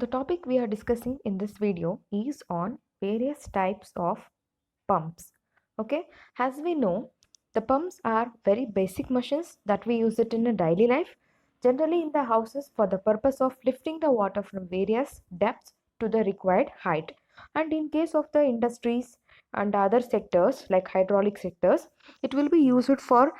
The topic we are discussing in this video is on various types of pumps. Okay, as we know, the pumps are very basic machines that we use it in a daily life, generally in the houses for the purpose of lifting the water from various depths to the required height. And in case of the industries and other sectors like hydraulic sectors, it will be used for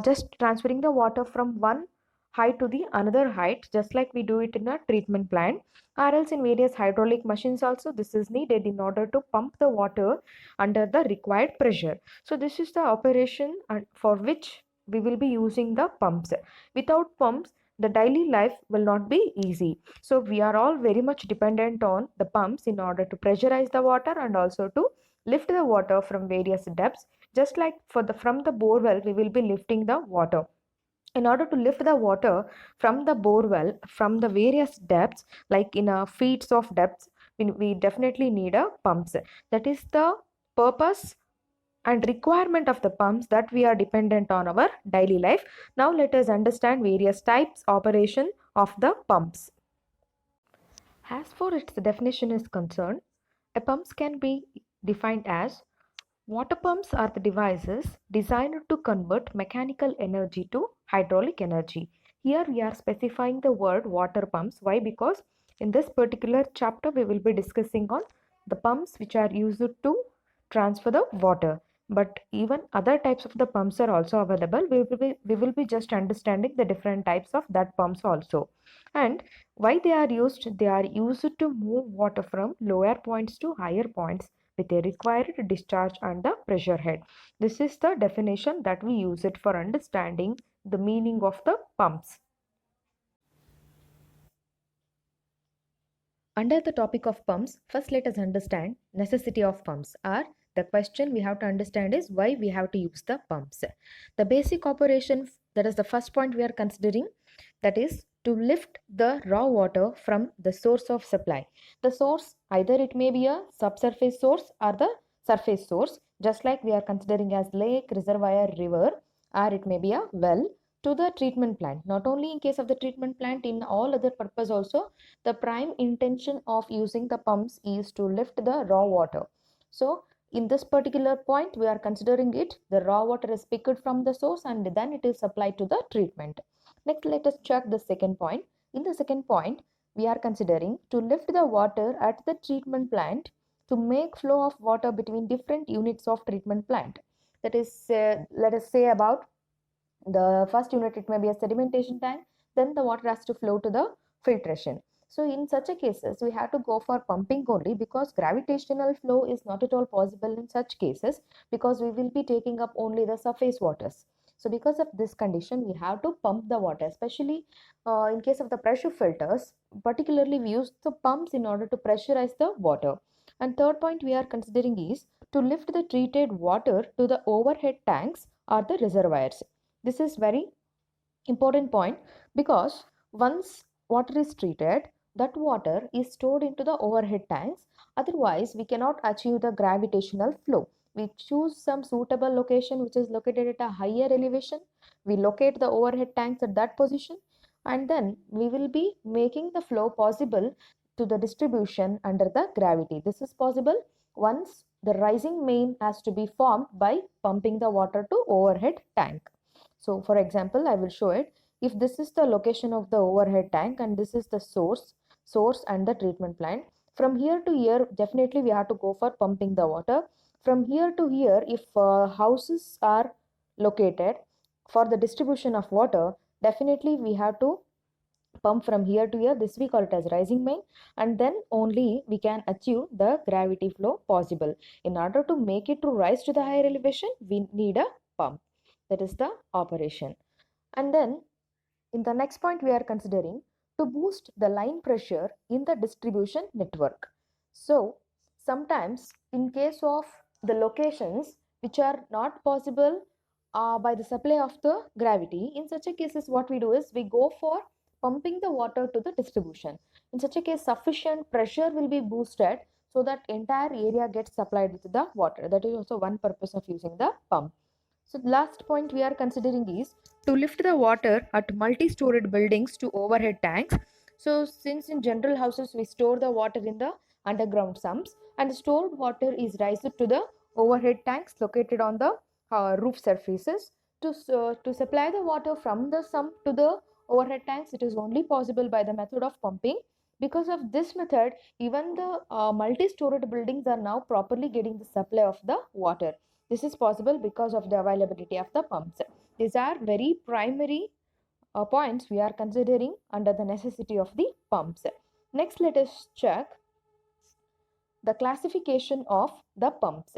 just transferring the water from one height to the another height, just like we do it in a treatment plant, or else in various hydraulic machines also this is needed in order to pump the water under the required pressure. So this is the operation for which we will be using the pumps. Without pumps, the daily life will not be easy. So we are all very much dependent on the pumps in order to pressurize the water and also to lift the water from various depths. Just like for the from the bore well, we will be lifting the water. In order to lift the water from the bore well from the various depths, like in a feet of depths, we definitely need a pumps. That is the purpose and requirement of the pumps that we are dependent on our daily life. Now let us understand various types operation of the pumps. As for its definition is concerned, a pumps can be defined as water pumps are the devices designed to convert mechanical energy to hydraulic energy. Here we are specifying the word water pumps. Why? Because in this particular chapter we will be discussing on the pumps which are used to transfer the water. But even other types of the pumps are also available. We will be just understanding the different types of that pumps also. And why they are used? They are used to move water from lower points to higher points with a required discharge and the pressure head. This is the definition that we use it for understanding the meaning of the pumps. Under the topic of pumps, first let us understand necessity of pumps. Or the question we have to understand is why we have to use the pumps. The basic operation, that is the first point we are considering, that is to lift the raw water from the source of supply. The source, either it may be a subsurface source or the surface source, just like we are considering as lake, reservoir, river, or it may be a well, to the treatment plant. Not only in case of the treatment plant, in all other purpose also, the prime intention of using the pumps is to lift the raw water. So in this particular point, we are considering it, the raw water is picked from the source and then it is supplied to the treatment. Next, let us check the second point. In the second point, we are considering to lift the water at the treatment plant to make flow of water between different units of treatment plant. That is, let us say about the first unit, it may be a sedimentation tank, then the water has to flow to the filtration. So in such a cases, we have to go for pumping only, because gravitational flow is not at all possible in such cases, because we will be taking up only the surface waters. So because of this condition, we have to pump the water, especially in case of the pressure filters. Particularly, we use the pumps in order to pressurize the water. And third point we are considering is to lift the treated water to the overhead tanks or the reservoirs. This is very important point, because once water is treated, that water is stored into the overhead tanks. Otherwise, we cannot achieve the gravitational flow. We choose some suitable location which is located at a higher elevation. We locate the overhead tanks at that position, and then we will be making the flow possible to the distribution under the gravity. This is possible once the rising main has to be formed by pumping the water to overhead tank. So for example, I will show it. If this is the location of the overhead tank and this is the source and the treatment plant, from here to here, definitely we have to go for pumping the water. From here to here, if houses are located, for the distribution of water, definitely we have to pump from here to here. This we call it as rising main, and then only we can achieve the gravity flow possible. In order to make it to rise to the higher elevation, we need a pump. That is the operation. And then in the next point, we are considering to boost the line pressure in the distribution network. So sometimes in case of the locations which are not possible by the supply of the gravity, in such a cases what we do is we go for pumping the water to the distribution. In such a case, sufficient pressure will be boosted so that entire area gets supplied with the water. That is also one purpose of using the pump. So the last point we are considering is to lift the water at multi-storied buildings to overhead tanks. So since in general houses we store the water in the underground sumps, and the stored water is raised to the overhead tanks located on the roof surfaces. To supply the water from the sump to the overhead tanks, it is only possible by the method of pumping. Because of this method, even the multi-storied buildings are now properly getting the supply of the water. This is possible because of the availability of the pumps. These are very primary points we are considering under the necessity of the pumps. Next, let us check the classification of the pumps.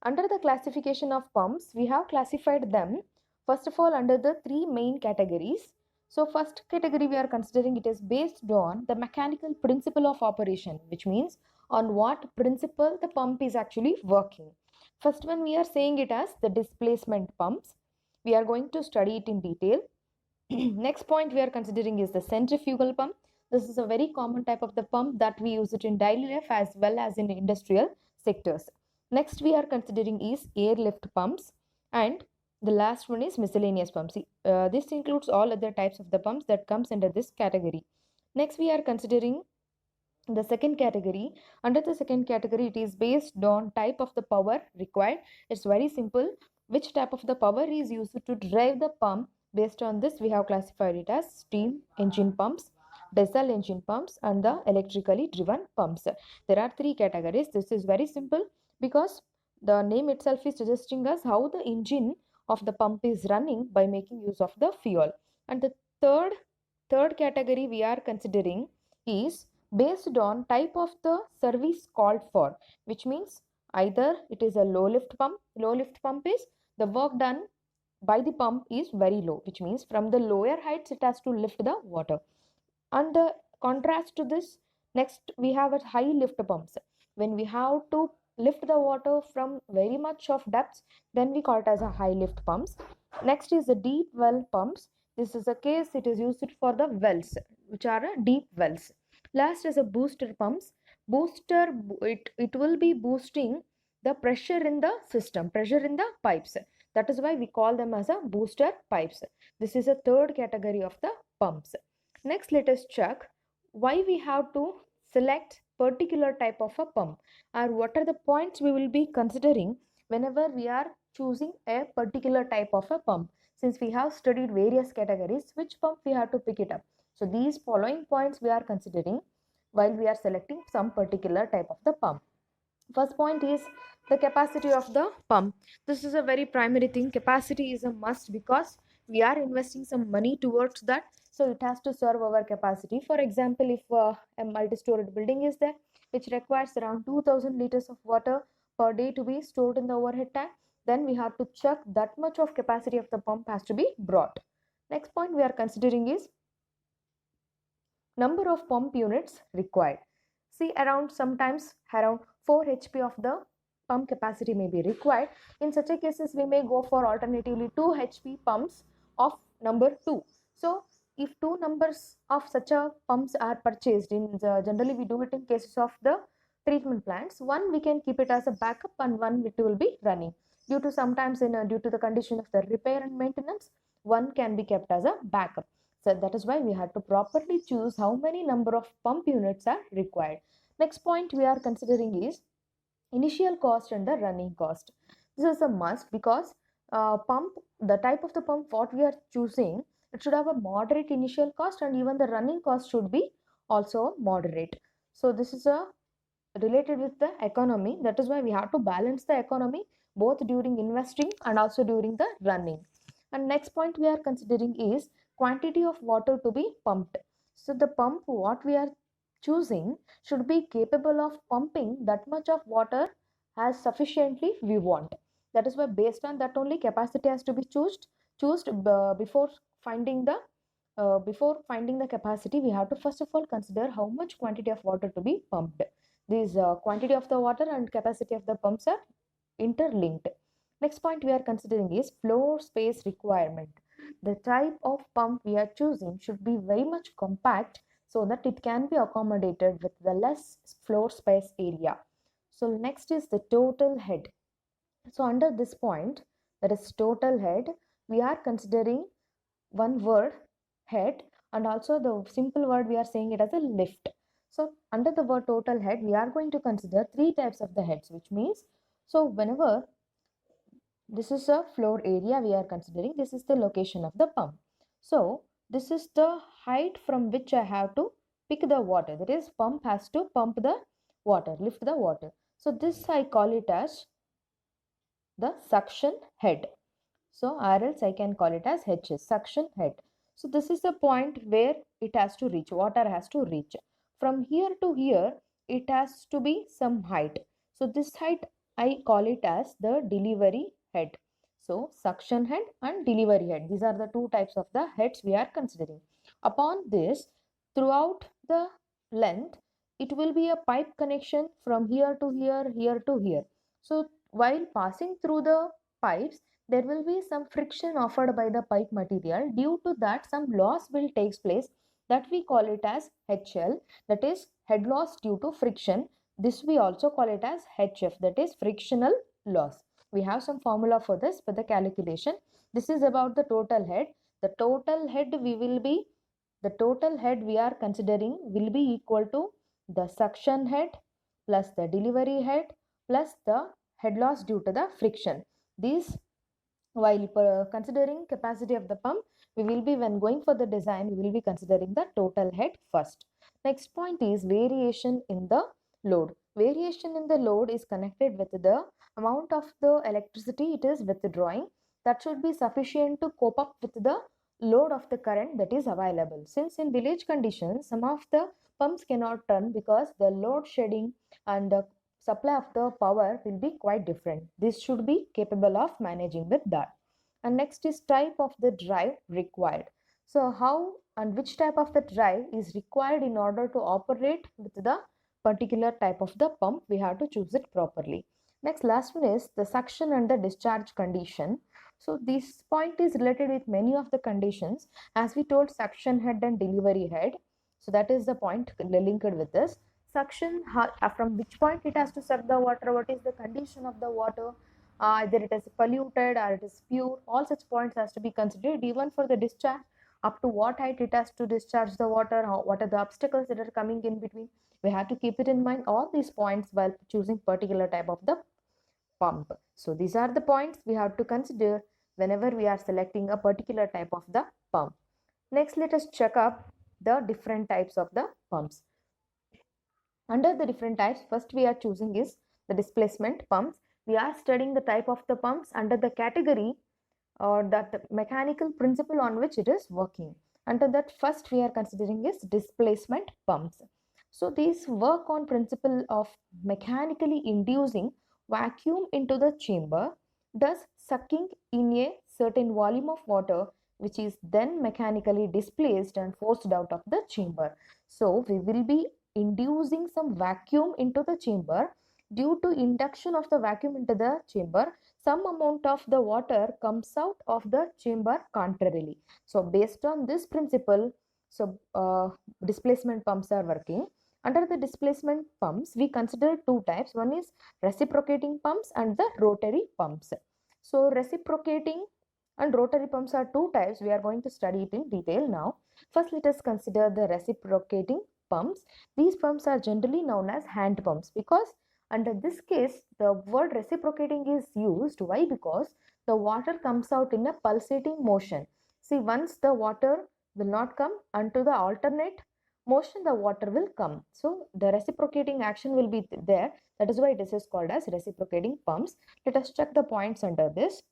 Under the classification of pumps, we have classified them first of all under the three main categories. So first category we are considering, it is based on the mechanical principle of operation, which means on what principle the pump is actually working. First one we are saying it as the displacement pumps. We are going to study it in detail. Next point we are considering is the centrifugal pump. This is a very common type of the pump that we use it in daily life as well as in industrial sectors. Next we are considering is airlift pumps, and the last one is miscellaneous pumps. This includes all other types of the pumps that comes under this category. Next we are considering the second category. Under the second category, it is based on type of the power required. It's very simple. Which type of the power is used to drive the pump? Based on this, we have classified it as steam engine pumps, diesel engine pumps, and the electrically driven pumps. There are three categories. This is very simple because the name itself is suggesting us how the engine of the pump is running by making use of the fuel. And the third category we are considering is based on type of the service called for, which means either it is a low lift pump. Low lift pump is the work done by the pump is very low, which means from the lower heights it has to lift the water. And the contrast to this, next we have a high lift pumps. When we have to lift the water from very much of depths, then we call it as a high lift pumps. Next is the deep well pumps. This is a case it is used for the wells, which are deep wells. Last is a booster pumps. It will be boosting the pressure in the system, pressure in the pipes. That is why we call them as a booster pipes. This is a third category of the pumps. Next, let us check why we have to select particular type of a pump, or what are the points we will be considering whenever we are choosing a particular type of a pump. Since we have studied various categories, which pump we have to pick it up. So these following points we are considering while we are selecting some particular type of the pump. First point is the capacity of the pump. This is a very primary thing. Capacity is a must because we are investing some money towards that, so it has to serve our capacity. For example, if a multi-storied building is there which requires around 2000 liters of water per day to be stored in the overhead tank, then we have to check that much of capacity of the pump has to be brought. Next point we are considering is number of pump units required. See, sometimes around 4 HP of the pump capacity may be required. In such a cases, we may go for alternatively 2 HP pumps of number 2. So, if two numbers of such a pumps are purchased, generally we do it in cases of the treatment plants. One we can keep it as a backup, and one it will be running. Due to sometimes due to the condition of the repair and maintenance, one can be kept as a backup. So that is why we have to properly choose how many number of pump units are required. Next point we are considering is initial cost and the running cost. This is a must because the type of the pump what we are choosing, it should have a moderate initial cost, and even the running cost should be also moderate. So this is a related with the economy. That is why we have to balance the economy both during investing and also during the running. And next point we are considering is quantity of water to be pumped. So the pump what we are choosing should be capable of pumping that much of water as sufficiently we want. That is why based on that only capacity has to be chosen before finding the capacity. We have to first of all consider how much quantity of water to be pumped. These quantity of the water and capacity of the pumps are interlinked. Next point we are considering is floor space requirement. The type of pump we are choosing should be very much compact so that it can be accommodated with the less floor space area. So next is the total head. So under this point, that is total head, we are considering one word, head, and also the simple word we are saying it as a lift. So under the word total head, we are going to consider three types of the heads, which means, so whenever this is a floor area we are considering, this is the location of the pump. So this is the height from which I have to pick the water. That is, pump has to pump the water, lift the water. So this I call it as the suction head. So or else I can call it as HS, suction head. So this is the point where it has to reach, water has to reach. From here to here, it has to be some height. So this height I call it as the delivery head. So suction head and delivery head. These are the two types of the heads we are considering. Upon this, throughout the length, it will be a pipe connection from here to here, here to here. So while passing through the pipes, there will be some friction offered by the pipe material. Due to that, some loss will take place, that we call it as HL, that is head loss due to friction. This we also call it as HF, that is frictional loss. We have some formula for this for the calculation. This is about the total head. The total head we are considering will be equal to the suction head plus the delivery head plus the head loss due to the friction. These, while considering capacity of the pump, we will be, when going for the design, we will be considering the total head first. Next point is variation in the load. Variation in the load is connected with the amount of the electricity it is withdrawing. That should be sufficient to cope up with the load of the current that is available. Since in village conditions, some of the pumps cannot run because the load shedding and the supply of the power will be quite different. This should be capable of managing with that. And next is type of the drive required. So how and which type of the drive is required in order to operate with the particular type of the pump, we have to choose it properly. Next, last one is the suction and the discharge condition. So this point is related with many of the conditions, as we told suction head and delivery head. So that is the point linked with this. Suction, from which point it has to suck the water, what is the condition of the water, either it is polluted or it is pure, all such points has to be considered. Even for the discharge, up to what height it has to discharge the water, what are the obstacles that are coming in between, we have to keep it in mind, all these points, while choosing particular type of the pump. So these are the points we have to consider whenever we are selecting a particular type of the pump. Next, let us check up the different types of the pumps. Under the different types, first we are choosing is the displacement pumps. We are studying the type of the pumps under the category or that the mechanical principle on which it is working. Under that, first we are considering is displacement pumps. So these work on principle of mechanically inducing vacuum into the chamber, thus sucking in a certain volume of water, which is then mechanically displaced and forced out of the chamber. So we will be inducing some vacuum into the chamber. Due to induction of the vacuum into the chamber, some amount of the water comes out of the chamber contrarily. So based on this principle, displacement pumps are working. Under the displacement pumps, we consider two types. One is reciprocating pumps and the rotary pumps. So reciprocating and rotary pumps are two types. We are going to study it in detail now. First, let us consider the reciprocating pumps. These pumps are generally known as hand pumps because under this case, the word reciprocating is used. Why? Because the water comes out in a pulsating motion. See, once the water will not come onto the alternate motion, the water will come. So the reciprocating action will be there. That is why this is called as reciprocating pumps. Let us check the points under this.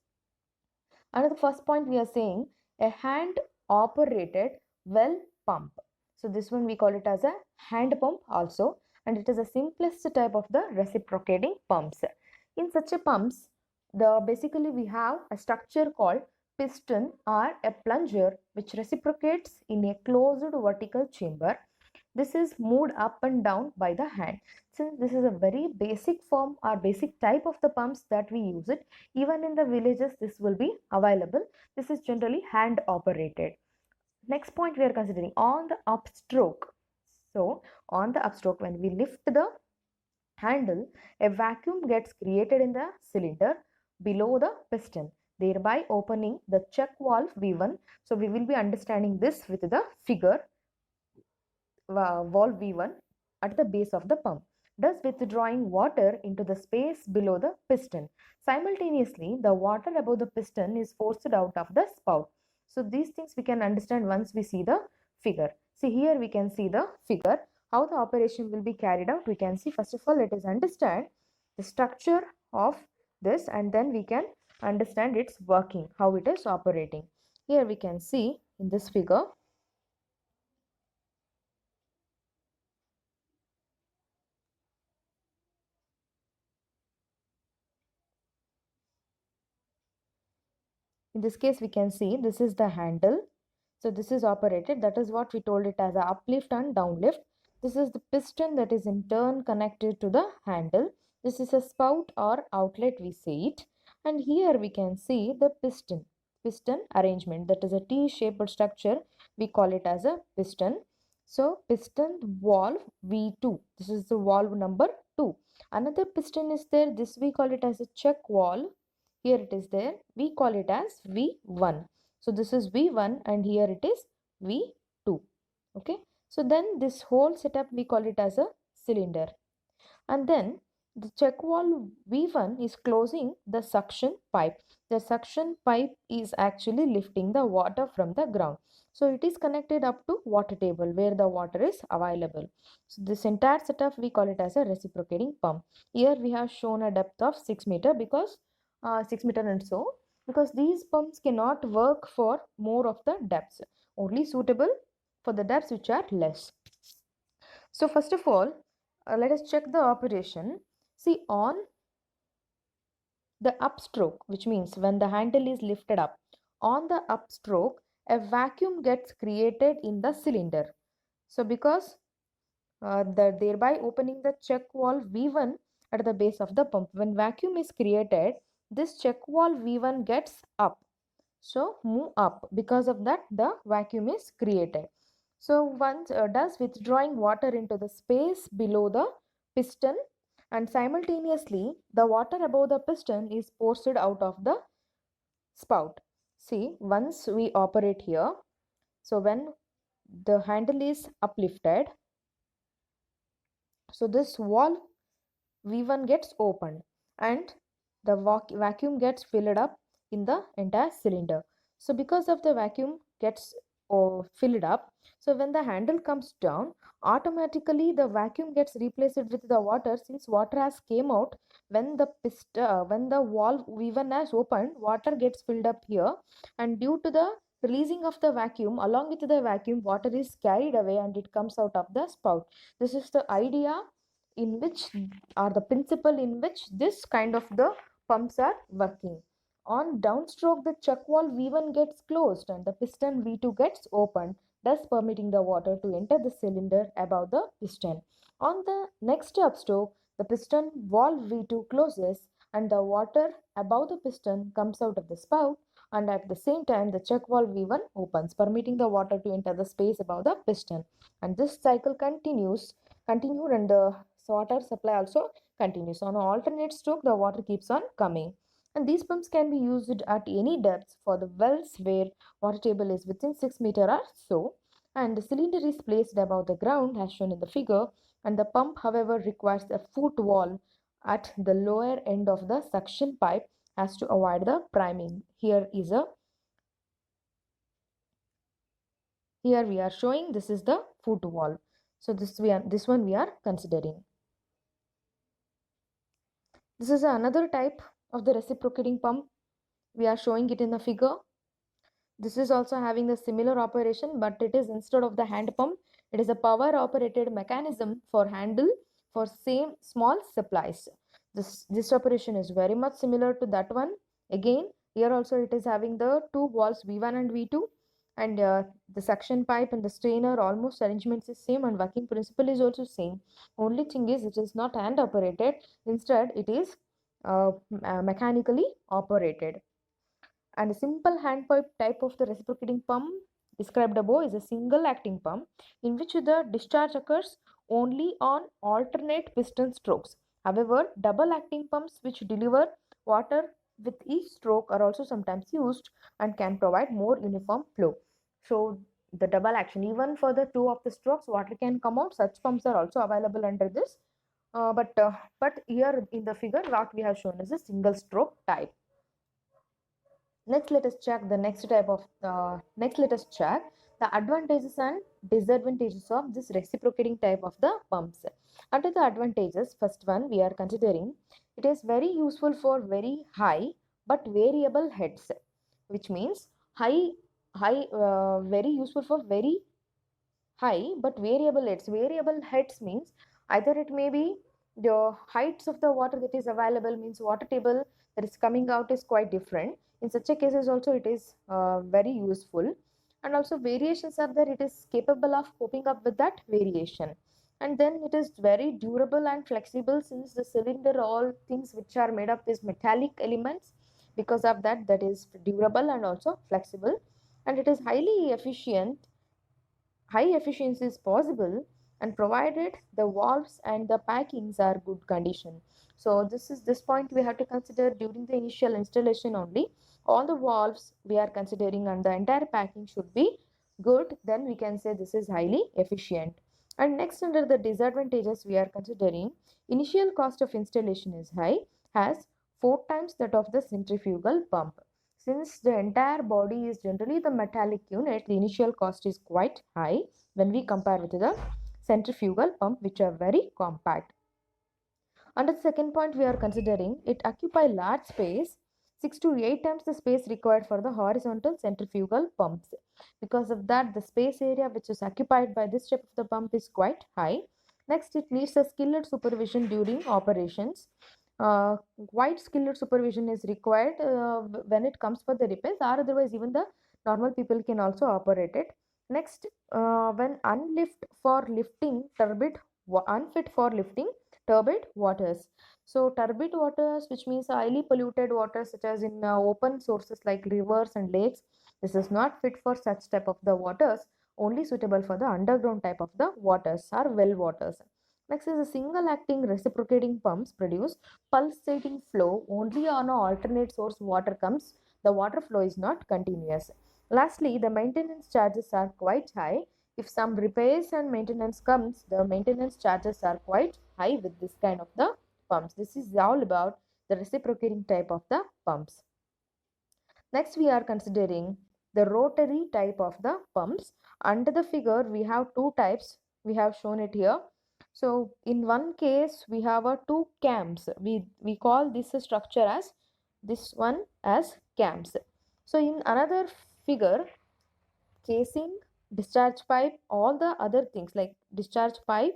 Under the first point, we are saying a hand operated well pump. So this one we call it as a hand pump also, and it is the simplest type of the reciprocating pumps. In such a pumps, basically we have a structure called piston or a plunger which reciprocates in a closed vertical chamber. This is moved up and down by the hand. Since this is a very basic form or basic type of the pumps that we use it, even in the villages this will be available. This is generally hand operated. Next point we are considering on the upstroke. So on the upstroke, when we lift the handle, a vacuum gets created in the cylinder below the piston. thereby opening the check valve V1. So we will be understanding this with the figure valve V1 at the base of the pump, thus withdrawing water into the space below the piston. Simultaneously, the water above the piston is forced out of the spout. So these things we can understand once we see the figure. See, here we can see the figure. How the operation will be carried out, we can see. First of all, let us understand the structure of this, and then we can understand its working, how it is operating. Here we can see in this figure, in this case we can see this is the handle. So this is operated, that is what we told it as a uplift and downlift. This is the piston that is in turn connected to the handle. This is a spout or outlet, we say it. And here we can see the piston arrangement, that is a T-shaped structure, we call it as a piston. So piston valve V2, this is the valve number 2. Another piston is there, this we call it as a check valve. Here it is there, we call it as V1. So this is V1 and here it is V2. Okay. So then this whole setup we call it as a cylinder. And then the check valve V1 is closing the suction pipe. The suction pipe is actually lifting the water from the ground. So it is connected up to water table where the water is available. So this entire setup we call it as a reciprocating pump. Here we have shown a depth of 6 meter because 6 meter and so, because these pumps cannot work for more of the depths, only suitable for the depths which are less. So first of all, let us check the operation. See, on the upstroke, which means when the handle is lifted up, on the upstroke, a vacuum gets created in the cylinder. So because thereby opening the check valve V1 at the base of the pump, when vacuum is created, this check valve V1 gets up. So move up, because of that the vacuum is created. So once does withdrawing water into the space below the piston, and simultaneously the water above the piston is forced out of the spout. See, once we operate here, so when the handle is uplifted, so this valve V1 gets opened and the vacuum gets filled up in the entire cylinder. So because of the vacuum gets filled up, so when the handle comes down, automatically the vacuum gets replaced with the water, since water has came out when the when the valve V1 has opened, water gets filled up here, and due to the releasing of the vacuum, along with the vacuum, water is carried away and it comes out of the spout. This is the idea in which, are the principle in which this kind of the pumps are working. On downstroke, the check valve V1 gets closed and the piston V2 gets opened, thus permitting the water to enter the cylinder above the piston. On the next upstroke, the piston valve V2 closes and the water above the piston comes out of the spout, and at the same time the check valve V1 opens, permitting the water to enter the space above the piston. And this cycle continued, and the water supply also continues. On an alternate stroke, the water keeps on coming. And these pumps can be used at any depth for the wells where water table is within 6 meter or so. And the cylinder is placed above the ground as shown in the figure. And the pump, however, requires a foot valve at the lower end of the suction pipe as to avoid the priming. Here we are showing this is the foot valve. So this one we are considering. This is another type of the reciprocating pump. We are showing it in the figure. This is also having the similar operation, but it is, instead of the hand pump, it is a power operated mechanism for handle for same small supplies. This operation is very much similar to that one. Again, here also it is having the two valves V1 and V2, and the suction pipe and the strainer almost arrangements is same, and working principle is also same. Only thing is it is not hand operated, instead it is mechanically operated. And a simple hand pump type of the reciprocating pump described above is a single acting pump in which the discharge occurs only on alternate piston strokes. However, double acting pumps which deliver water with each stroke are also sometimes used and can provide more uniform flow. So the double action, even for the two of the strokes, water can come out. Such pumps are also available under this. But here in the figure, what we have shown is a single stroke type. Next, let us check the next type of next. Let us check the advantages and disadvantages of this reciprocating type of the pumps. Under the advantages, first one we are considering, it is very useful for very high but variable heads, which means very useful for very high but variable heads. Variable heads means either it may be the heights of the water that is available, means water table that is coming out is quite different. In such a cases also it is very useful, and also variations are there, it is capable of coping up with that variation. And then it is very durable and flexible, since the cylinder, all things which are made up is metallic elements. Because of that, that is durable and also flexible. And it is highly efficient. High efficiency is possible, and provided the valves and the packings are good condition. So this point we have to consider during the initial installation only. All the valves we are considering and the entire packing should be good, then we can say this is highly efficient. And next, under the disadvantages we are considering, initial cost of installation is high, has 4 times that of the centrifugal pump. Since the entire body is generally the metallic unit, the initial cost is quite high when we compare with the centrifugal pump, which are very compact. Under the second point we are considering, it occupies large space, 6 to 8 times the space required for the horizontal centrifugal pumps. Because of that, the space area which is occupied by this type of the pump is quite high. Next, it needs a skilled supervision during operations. Quite skilled supervision is required when it comes for the repairs, or otherwise even the normal people can also operate it. Next, when unfit for lifting turbid waters. So turbid waters, which means highly polluted waters such as in open sources like rivers and lakes, this is not fit for such type of the waters, only suitable for the underground type of the waters or well waters. Next is a single acting reciprocating pumps produce pulsating flow only on a alternate source water comes. The water flow is not continuous. Lastly, the maintenance charges are quite high. If some repairs and maintenance comes, the maintenance charges are quite high with this kind of the pumps. This is all about the reciprocating type of the pumps. Next, we are considering the rotary type of the pumps. Under the figure, we have two types. We have shown it here. So in one case, we have a two cams. We call this structure as this one as cams. So in another figure, casing, discharge pipe, all the other things like discharge pipe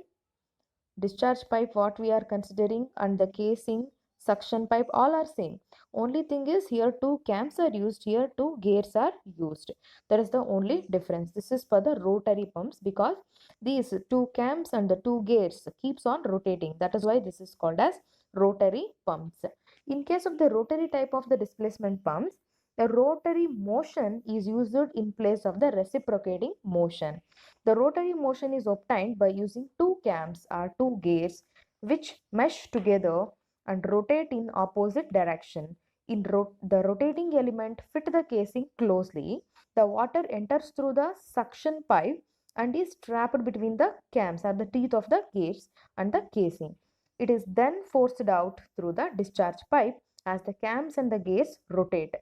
what we are considering, and the casing, suction pipe, all are same. Only thing is here two cams are used, here two gears are used. That is the only difference. This is for the rotary pumps, because these two cams and the two gears keeps on rotating. That is why this is called as rotary pumps. In case of the rotary type of the displacement pumps, the rotary motion is used in place of the reciprocating motion. The rotary motion is obtained by using two cams or two gears which mesh together and rotate in opposite direction. The rotating element fit the casing closely. The water enters through the suction pipe and is trapped between the cams or the teeth of the gears and the casing. It is then forced out through the discharge pipe as the cams and the gears rotate.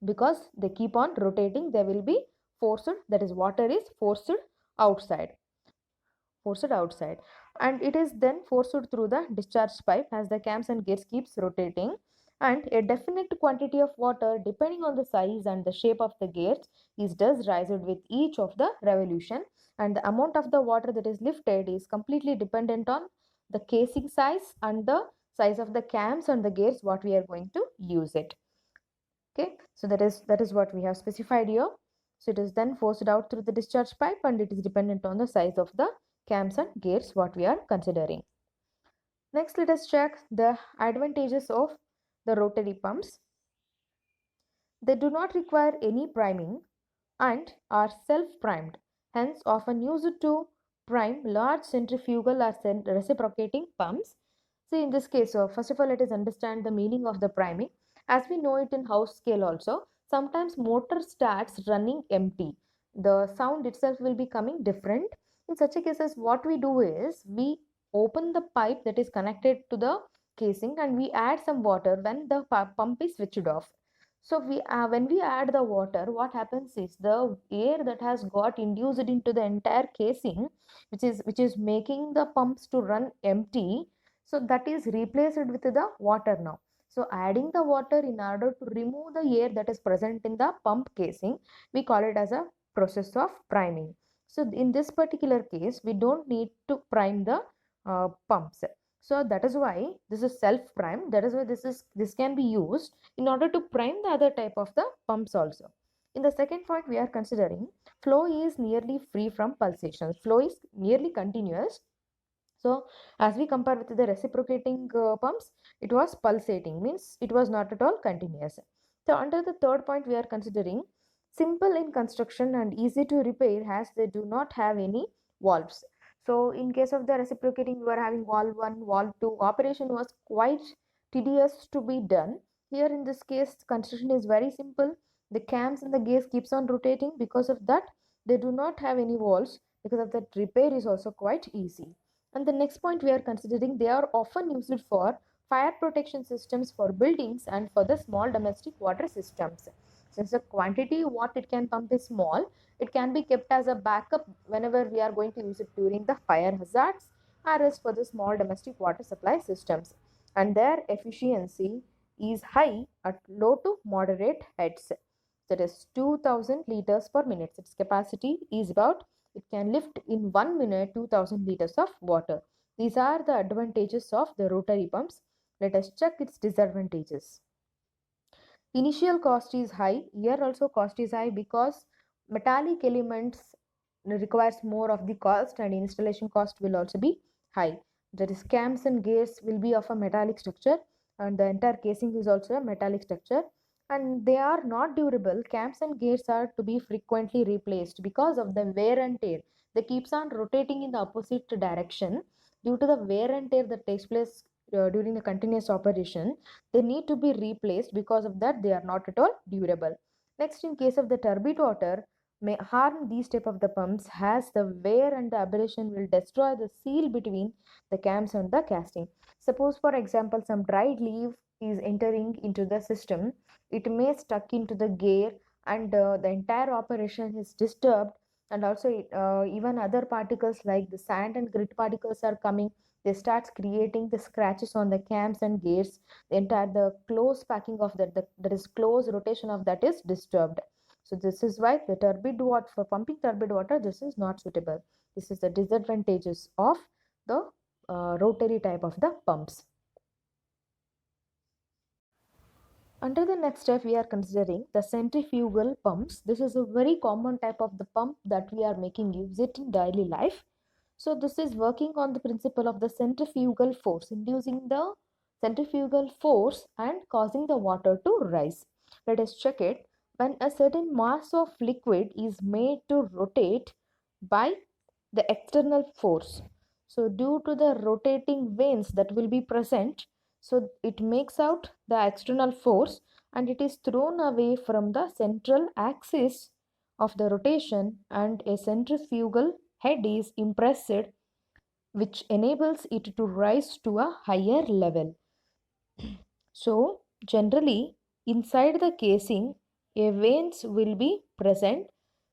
Because they keep on rotating, they will be forced, that is water is outside forced outside, and it is then forced through the discharge pipe as the cams and gears keeps rotating, and a definite quantity of water depending on the size and the shape of the gears is thus raised with each of the revolution, and the amount of the water that is lifted is completely dependent on the casing size and the size of the cams and the gears what we are going to use it. Okay, so that is what we have specified here. So it is then forced out through the discharge pipe, and it is dependent on the size of the cams and gears what we are considering. Next, let us check the advantages of the rotary pumps. They do not require any priming and are self-primed, hence often used to prime large centrifugal or reciprocating pumps. So in this case, first of all, let us understand the meaning of the priming. As we know it in house scale also, sometimes motor starts running empty. The sound itself will be coming different. In such a cases, what we do is we open the pipe that is connected to the casing and we add some water when the pump is switched off. So when we add the water, what happens is the air that has got induced into the entire casing, which is making the pumps to run empty, so that is replaced with the water now. So adding the water in order to remove the air that is present in the pump casing, we call it as a process of priming. So in this particular case, we don't need to prime the pumps. So that is why this is self prime. That is why this can be used in order to prime the other type of the pumps also. In the second point, we are considering flow is nearly free from pulsation. Flow is nearly continuous. So as we compare with the reciprocating pumps, it was pulsating, means it was not at all continuous. So under the third point, we are considering simple in construction and easy to repair as they do not have any valves. So in case of the reciprocating, we were having valve 1, valve 2. Operation was quite tedious to be done. Here in this case, construction is very simple. The cams and the gears keeps on rotating. Because of that, they do not have any valves. Because of that, repair is also quite easy. And the next point we are considering, they are often used for fire protection systems for buildings and for the small domestic water systems. Since the quantity what it can pump is small, it can be kept as a backup whenever we are going to use it during the fire hazards or as for the small domestic water supply systems. And their efficiency is high at low to moderate heads. That is 2000 liters per minute. Its capacity is about, it can lift in 1 minute 2000 liters of water. These are the advantages of the rotary pumps. Let us check its disadvantages. Initial cost is high. Here also cost is high because metallic elements requires more of the cost and installation cost will also be high. That is, cams and gears will be of a metallic structure and the entire casing is also a metallic structure, and they are not durable. Cams and gears are to be frequently replaced because of the wear and tear. They keeps on rotating in the opposite direction due to the wear and tear that takes place during the continuous operation. They need to be replaced. Because of that, they are not at all durable. Next, in case of the turbid water may harm these type of the pumps as the wear and the abrasion will destroy the seal between the cams and the casting. Suppose for example some dried leaf is entering into the system, it may stuck into the gear and the entire operation is disturbed, and also even other particles like the sand and grit particles are coming, they starts creating the scratches on the cams and gears. The entire the close packing of that is close rotation of that is disturbed. So this is why the turbid water, for pumping turbid water, this is not suitable. This is the disadvantages of the rotary type of the pumps. Under the next step, we are considering the centrifugal pumps. This is a very common type of the pump that we are making use it in daily life. So this is working on the principle of the centrifugal force, inducing the centrifugal force and causing the water to rise. Let us check it. When a certain mass of liquid is made to rotate by the external force, so due to the rotating vanes that will be present, so it makes out the external force and it is thrown away from the central axis of the rotation, and a centrifugal head is impressed which enables it to rise to a higher level. So generally inside the casing a vanes will be present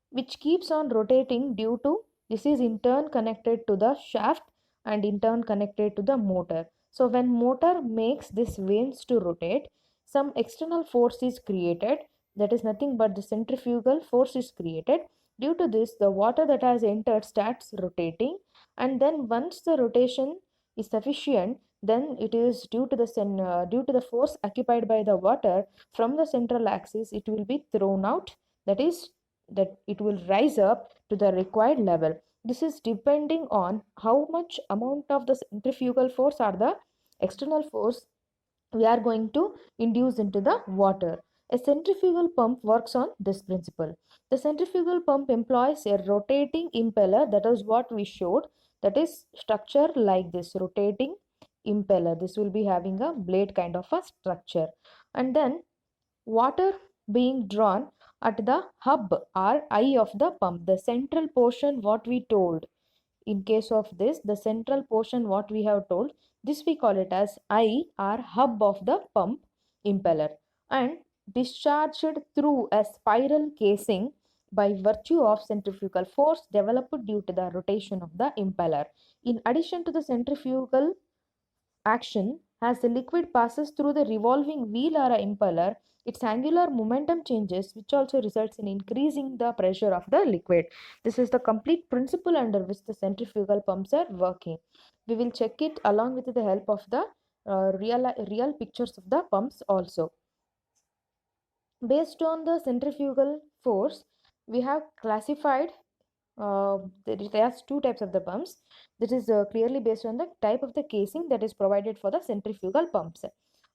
which keeps on rotating due to this is in turn connected to the shaft and in turn connected to the motor. So when motor makes this vanes to rotate, some external force is created, that is nothing but the centrifugal force is created. Due to this, the water that has entered starts rotating, and then once the rotation is sufficient, then it is due to the force occupied by the water from the central axis, it will be thrown out, that is that it will rise up to the required level. This is depending on how much amount of the centrifugal force or the external force we are going to induce into the water. A centrifugal pump works on this principle. The centrifugal pump employs a rotating impeller, that is what we showed, that is structure like this rotating impeller. This will be having a blade kind of a structure. and then water being drawn at the hub or eye of the pump, the central portion what we told. In case of this, the central portion what we have told, this we call it as eye or hub of the pump impeller, and discharged through a spiral casing by virtue of centrifugal force developed due to the rotation of the impeller. In addition to the centrifugal action, as the liquid passes through the revolving wheel or a impeller, its angular momentum changes, which also results in increasing the pressure of the liquid. This is the complete principle under which the centrifugal pumps are working. We will check it along with the help of the real pictures of the pumps also. Based on the centrifugal force, we have classified there's two types of the pumps. This is clearly based on the type of the casing that is provided for the centrifugal pumps.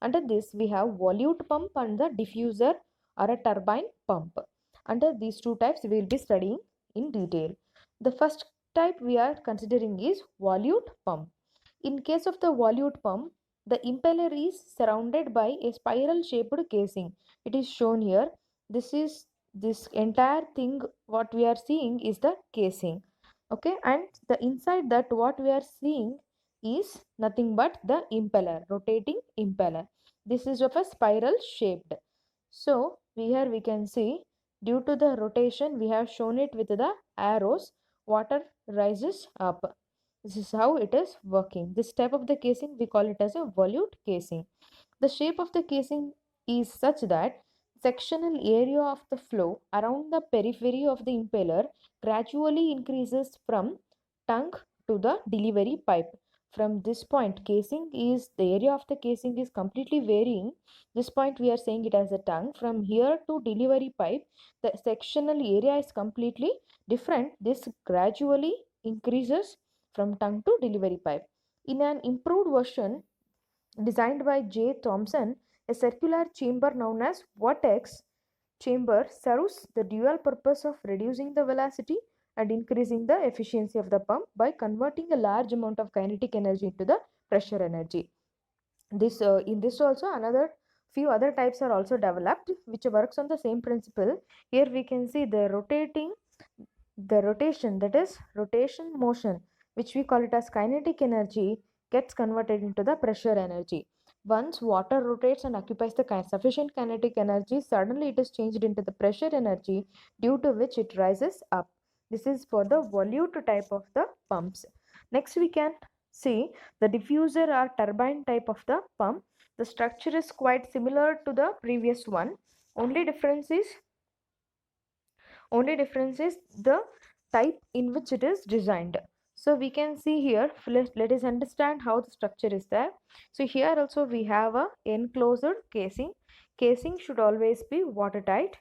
Under this, we have volute pump and the diffuser or a turbine pump. Under these two types, we will be studying in detail. The first type we are considering is volute pump. In case of the volute pump, the impeller is surrounded by a spiral shaped casing. It is shown here. This entire thing what we are seeing is the casing. Okay, and the inside that what we are seeing is nothing but the impeller, rotating impeller. This is of a spiral shaped. So here we can see, due to the rotation we have shown it with the arrows, water rises up. This is how it is working. This type of the casing we call it as a volute casing. The shape of the casing is such that sectional area of the flow around the periphery of the impeller gradually increases from tongue to the delivery pipe. From this point, casing is the area of the casing is completely varying. This point we are saying it as a tongue. From here to delivery pipe, the sectional area is completely different. This gradually increases from tongue to delivery pipe. In an improved version designed by J. Thomson, a circular chamber known as vortex chamber serves the dual purpose of reducing the velocity and increasing the efficiency of the pump by converting a large amount of kinetic energy into the pressure energy. In this also another few other types are also developed which works on the same principle. Here we can see the rotation, that is rotation motion, which we call it as kinetic energy, gets converted into the pressure energy. Once water rotates and occupies the sufficient kinetic energy, suddenly it is changed into the pressure energy, due to which it rises up. This is for the volute type of the pumps. Next we can see the diffuser or turbine type of the pump. The structure is quite similar to the previous one. Only difference is the type in which it is designed. So we can see here, let us understand how the structure is there. So here also we have a enclosed casing. Casing should always be watertight.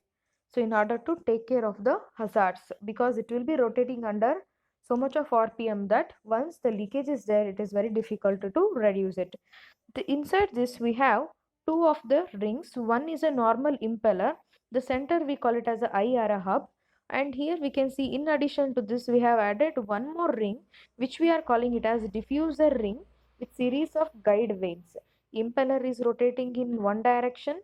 So in order to take care of the hazards, because it will be rotating under so much of RPM that once the leakage is there, it is very difficult to reduce it. Inside this we have two of the rings. One is a normal impeller. The center we call it as a eye or a hub, and here we can see in addition to this we have added one more ring which we are calling it as diffuser ring with series of guide vanes. Impeller is rotating in one direction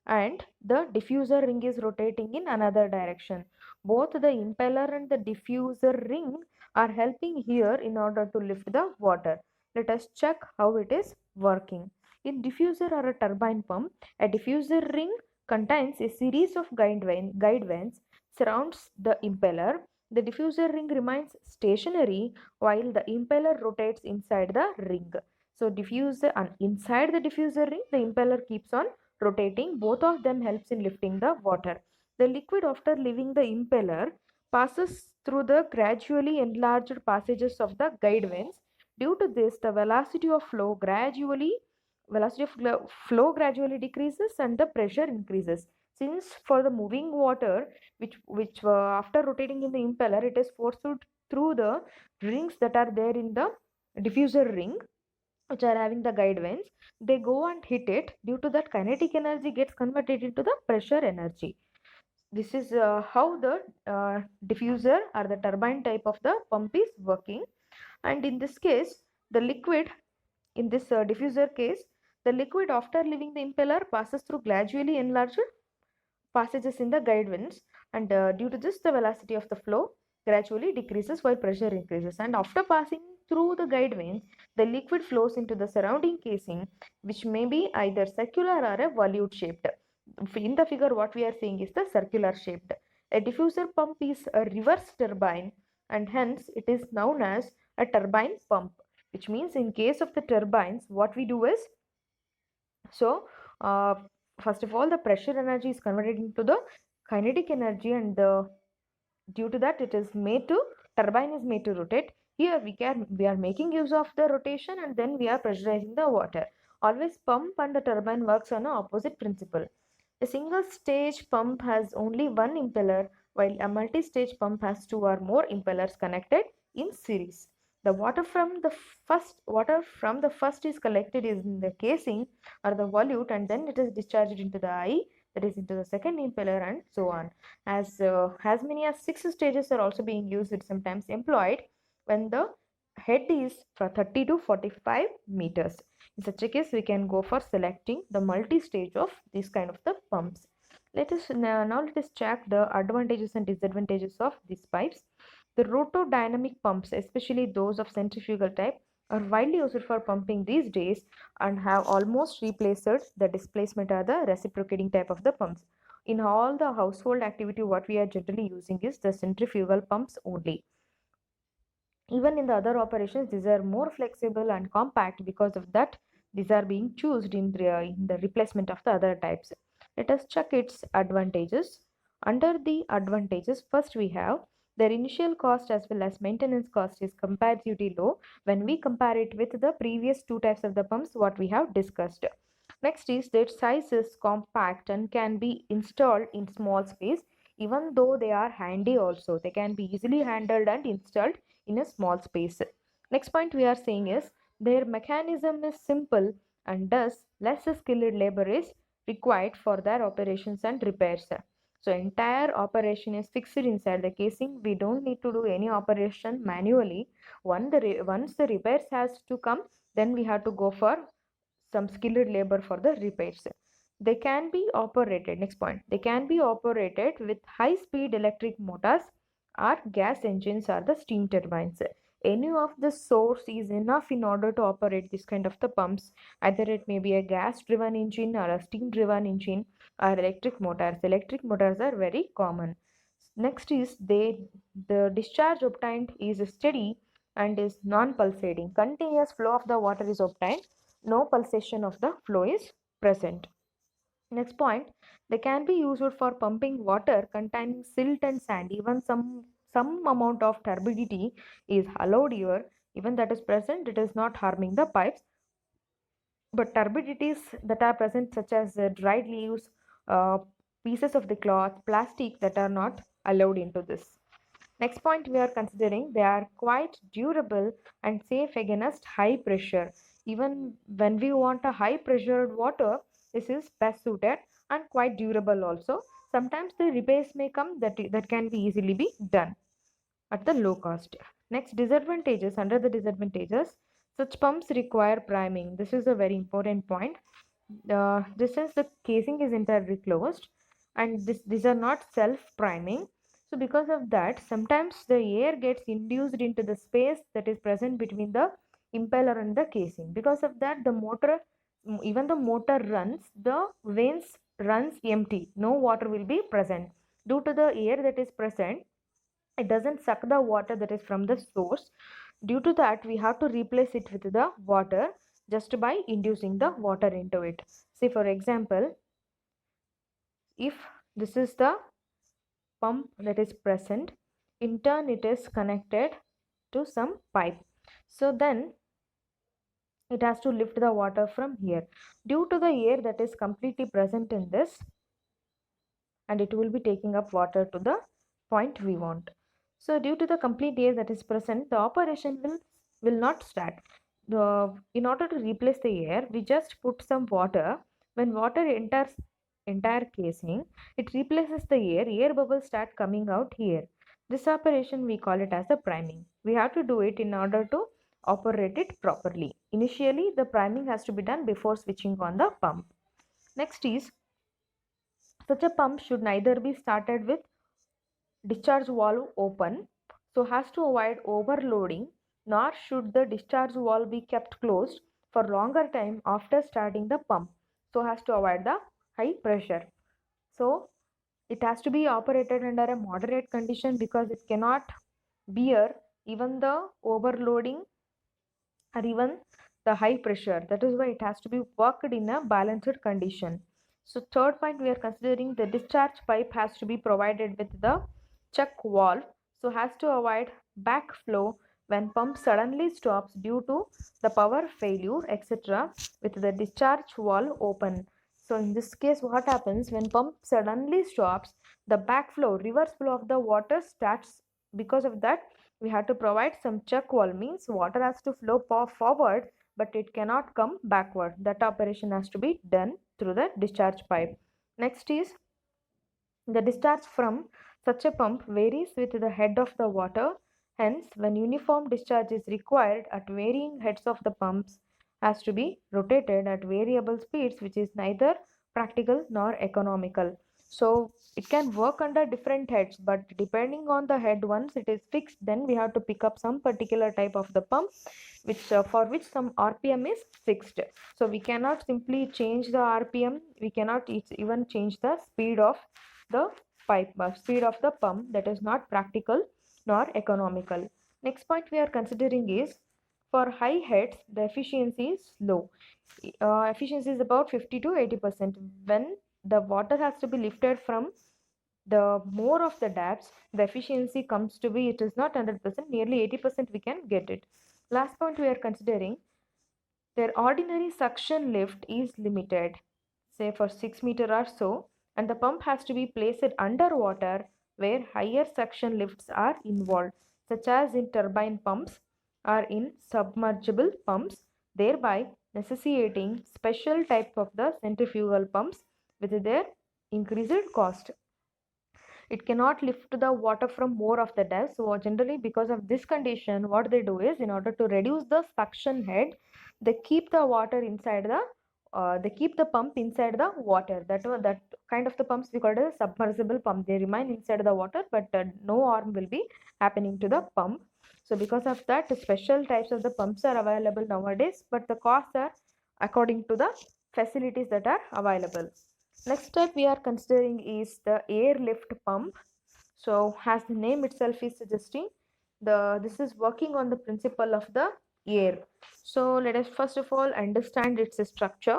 and the diffuser ring is rotating in another direction. Both the impeller and the diffuser ring are helping here in order to lift the water. Let us check how it is working. In diffuser or a turbine pump, a diffuser ring contains a series of guide vanes surrounds the impeller. The diffuser ring remains stationary while the impeller rotates inside the ring. So diffuser and inside the diffuser ring, the impeller keeps on rotating. Both of them helps in lifting the water. The liquid after leaving the impeller passes through the gradually enlarged passages of the guide vanes. Due to this, the velocity of flow gradually decreases and the pressure increases. Since for the moving water, which after rotating in the impeller, it is forced through the rings that are there in the diffuser ring, which are having the guide vanes, they go and hit it. Due to that, kinetic energy gets converted into the pressure energy. This is how the diffuser or the turbine type of the pump is working. And in this case, the liquid, in this diffuser case, The liquid after leaving the impeller passes through gradually enlarged passages in the guide vanes, and due to this the velocity of the flow gradually decreases while pressure increases, and after passing through the guide vanes the liquid flows into the surrounding casing, which may be either circular or a volute shaped. In the figure what we are seeing is the circular shaped. A diffuser pump is a reverse turbine, and hence it is known as a turbine pump, which means in case of the turbines what we do is, so uh, first of all the pressure energy is converted into the kinetic energy, and due to that it is made to, turbine is made to rotate. Here we are making use of the rotation, and then we are pressurizing the water. Always pump and the turbine works on an opposite principle. A single stage pump has only one impeller, while a multi-stage pump has two or more impellers connected in series. The water from the first is collected in the casing or the volute, and then it is discharged into the eye, that is into the second impeller, and so on. As many as 6 stages are also being used, it's sometimes employed when the head is for 30 to 45 meters. In such a case, we can go for selecting the multi-stage of this kind of the pumps. Now let us check the advantages and disadvantages of these pipes. The rotodynamic pumps, especially those of centrifugal type, are widely used for pumping these days and have almost replaced the displacement or the reciprocating type of the pumps. In all the household activity, what we are generally using is the centrifugal pumps only. Even in the other operations, these are more flexible and compact. Because of that, these are being chosen in the replacement of the other types. Let us check its advantages. Under the advantages, first we have their initial cost as well as maintenance cost is comparatively low when we compare it with the previous two types of the pumps what we have discussed. Next is their size is compact and can be installed in small space. Even though they are handy also, they can be easily handled and installed in a small space. Next point we are saying is their mechanism is simple, and thus less skilled labor is required for their operations and repairs. So entire operation is fixed inside the casing. We don't need to do any operation manually. Once the repairs has to come, then we have to go for some skilled labor for the repairs. They can be operated, next point, they can be operated with high speed electric motors or gas engines or the steam turbines. Any of the source is enough in order to operate this kind of the pumps. Either it may be a gas driven engine or a steam driven engine or electric motors. Electric motors are very common. Next is the discharge obtained is steady and is non-pulsating. Continuous flow of the water is obtained. No pulsation of the flow is present. Next point, they can be used for pumping water containing silt and sand. Even some amount of turbidity is allowed here. Even that is present, it is not harming the pipes. But turbidities that are present, such as dried leaves, uh, pieces of the cloth, plastic, that are not allowed into this. Next point we are considering, they are quite durable and safe against high pressure. Even when we want a high pressured water, this is best suited and quite durable also. Sometimes the repairs may come that can be easily be done at the low cost. Next, disadvantages. Under the disadvantages, such pumps require priming. This is a very important point. This is the casing is entirely closed, and these are not self-priming. So because of that, sometimes the air gets induced into the space that is present between the impeller and the casing. Because of that, the motor, even the motor runs, the vanes runs empty. No water will be present. Due to the air that is present, it doesn't suck the water that is from the source. Due to that, we have to replace it with the water just by inducing the water into it. Say for example, if this is the pump that is present, in turn it is connected to some pipe, so then it has to lift the water from here. Due to the air that is completely present in this, and it will be taking up water to the point we want. So due to the complete air that is present, the operation will not start. In order to replace the air, we just put some water. When water enters entire casing, it replaces the air bubbles start coming out here. This operation we call it as a priming. We have to do it in order to operate it properly. initially the priming has to be done before switching on the pump. Next is, such a pump should neither be started with discharge valve open, so has to avoid overloading, nor should the discharge valve be kept closed for longer time after starting the pump, so has to avoid the high pressure. So it has to be operated under a moderate condition because it cannot bear even the overloading or even the high pressure. That is why it has to be worked in a balanced condition. So third point, we are considering the discharge pipe has to be provided with the check valve, so has to avoid backflow when pump suddenly stops due to the power failure, etc., with the discharge valve open. So in this case, what happens when pump suddenly stops, the backflow, reverse flow of the water starts. Because of that, we have to provide some check valve, means water has to flow forward but it cannot come backward. That operation has to be done through the discharge pipe. Next is, the discharge from such a pump varies with the head of the water. Hence, when uniform discharge is required at varying heads of the pumps has to be rotated at variable speeds, which is neither practical nor economical. So it can work under different heads, but depending on the head, once it is fixed, then we have to pick up some particular type of the pump, which for which some RPM is fixed. So we cannot simply change the RPM, we cannot even change the speed of the pipe, speed of the pump. That is not practical nor economical. Next point we are considering is, for high heads the efficiency is low. Efficiency is about 50 to 80%. When the water has to be lifted from the more of the depths, the efficiency comes to be, it is not 100%, nearly 80% we can get it. Last point we are considering, their ordinary suction lift is limited, say for 6 meter or so, and the pump has to be placed underwater where higher suction lifts are involved, such as in turbine pumps or in submersible pumps, thereby necessitating special type of the centrifugal pumps with their increased cost. It cannot lift the water from more of the depth. So generally, because of this condition, what they do is, in order to reduce the suction head, they keep the water inside the they keep the pump inside the water. That kind of the pumps we call it a submersible pump. They remain inside the water, but no harm will be happening to the pump. So because of that, special types of the pumps are available nowadays, but the costs are according to the facilities that are available. Next type we are considering is the airlift pump. So as the name itself is suggesting, this is working on the principle of the air. So let us first of all understand its structure.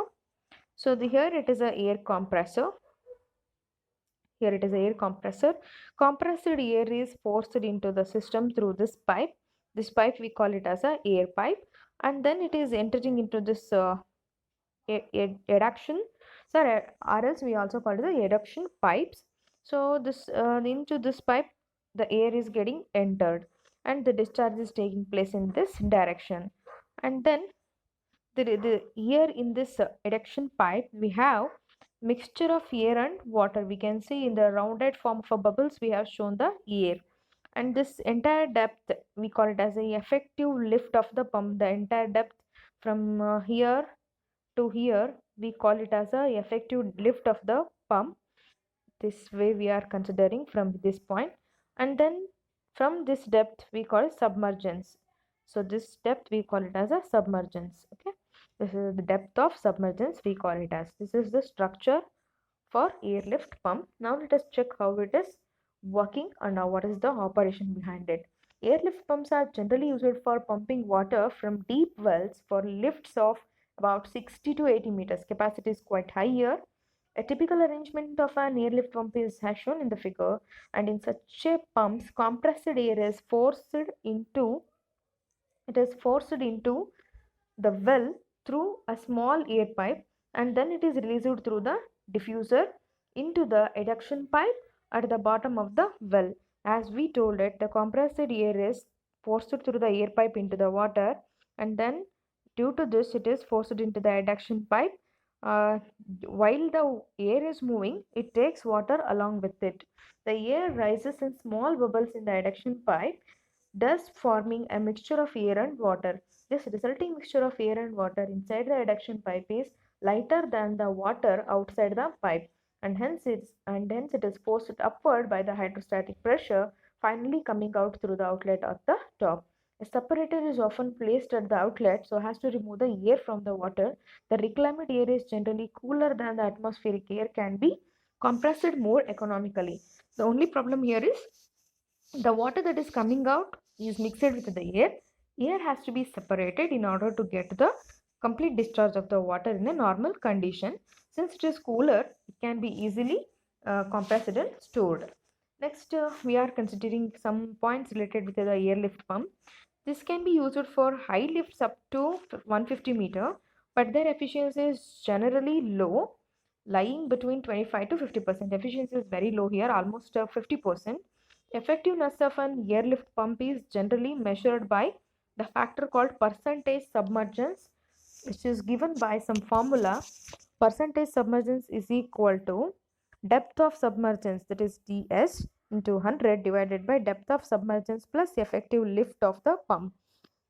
So here it is a air compressor. Here it is air compressor. Compressed air is forced into the system through this pipe. This pipe we call it as a air pipe, and then it is entering into this adduction, sorry, or else we also call it the adduction pipes. So this into this pipe the air is getting entered and the discharge is taking place in this direction. And then here in this adduction pipe we have mixture of air and water. We can see in the rounded form of a bubbles we have shown the air, and this entire depth we call it as a effective lift of the pump. The entire depth from here to here we call it as a effective lift of the pump. This way we are considering from this point, and then from this depth we call submergence. So this depth we call it as a submergence. Okay, this is the depth of submergence we call it as. This is the structure for airlift pump. Now let us check how it is working and now what is the operation behind it. Airlift pumps are generally used for pumping water from deep wells for lifts of about 60 to 80 meters. Capacity is quite high here. A typical arrangement of an airlift pump is as shown in the figure, and in such a pumps, compressed air is forced into the well through a small air pipe, and then it is released through the diffuser into the adduction pipe at the bottom of the well. As we told it, the compressed air is forced through the air pipe into the water, and then due to this it is forced into the adduction pipe. While the air is moving, it takes water along with it. The air rises in small bubbles in the adduction pipe, thus forming a mixture of air and water. This resulting mixture of air and water inside the adduction pipe is lighter than the water outside the pipe, and hence it is forced upward by the hydrostatic pressure, finally coming out through the outlet at the top. A separator is often placed at the outlet so as to remove the air from the water. The reclaimed air is generally cooler than the atmospheric air, can be compressed more economically. The only problem here is the water that is coming out is mixed with the air. Air has to be separated in order to get the complete discharge of the water in a normal condition. Since it is cooler, it can be easily compressed and stored. Next, we are considering some points related with the airlift pump. This can be used for high lifts up to 150 meter, but their efficiency is generally low, lying between 25 to 50%. Efficiency is very low here, almost 50%. Effectiveness of an airlift pump is generally measured by the factor called percentage submergence, which is given by some formula. Percentage submergence is equal to depth of submergence, that is ds, into 100 divided by depth of submergence plus effective lift of the pump.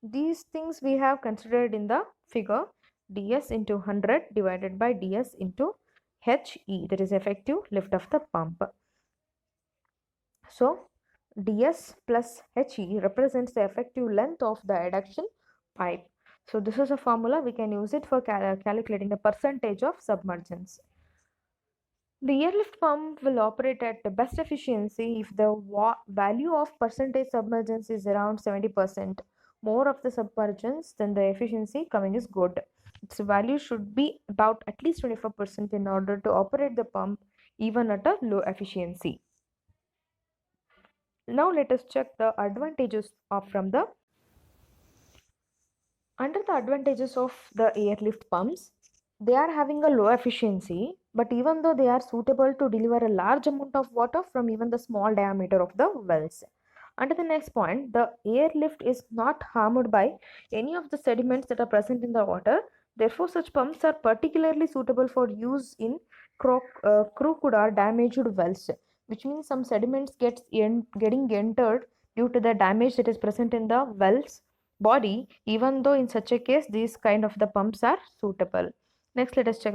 These things we have considered in the figure. ds into 100 divided by ds into he, that is effective lift of the pump. So ds plus he represents the effective length of the adduction pipe. So this is a formula, we can use it for calculating the percentage of submergence. The airlift pump will operate at the best efficiency if the value of percentage submergence is around 70%. More of the submergence, then the efficiency coming is good. Its value should be about at least 24% in order to operate the pump even at a low efficiency. Now let us check the advantages from the under the advantages of the airlift pumps. They are having a low efficiency, but even though they are suitable to deliver a large amount of water from even the small diameter of the wells. Under the next point, the airlift is not harmed by any of the sediments that are present in the water. Therefore, such pumps are particularly suitable for use in crooked or damaged wells, which means some sediments getting entered due to the damage that is present in the well's body. Even though in such a case, these kind of the pumps are suitable. Next, let us check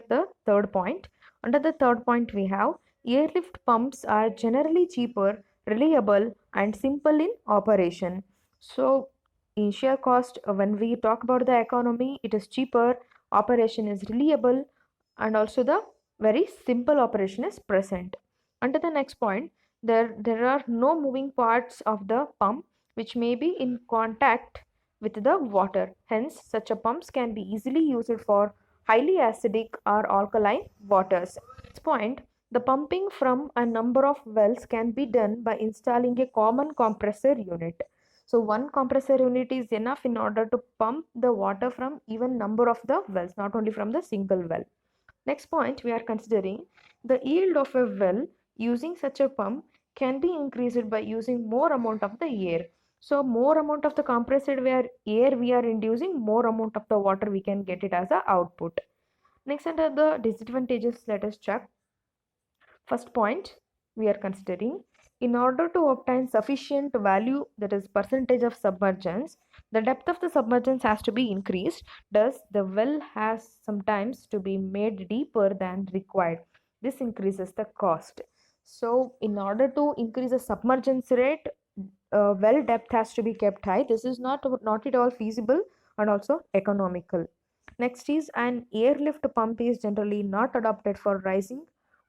the third point. Under the third point, we have airlift pumps are generally cheaper, reliable, and simple in operation. So, initial cost, when we talk about the economy, it is cheaper, operation is reliable, and also the very simple operation is present. Under the next point, there are no moving parts of the pump which may be in contact with the water. Hence, such a pumps can be easily used for highly acidic or alkaline waters. Next point, the pumping from a number of wells can be done by installing a common compressor unit. So one compressor unit is enough in order to pump the water from even number of the wells, not only from the single well. Next point, we are considering the yield of a well using such a pump can be increased by using more amount of the air. So more amount of the compressed air we are inducing, more amount of the water we can get it as a output. Next, under the disadvantages, let us check. First point we are considering, in order to obtain sufficient value, that is percentage of submergence, the depth of the submergence has to be increased. Thus, the well has sometimes to be made deeper than required. This increases the cost. So, in order to increase the submergence rate, well depth has to be kept high. This is not at all feasible and also economical. Next is, an airlift pump is generally not adopted for rising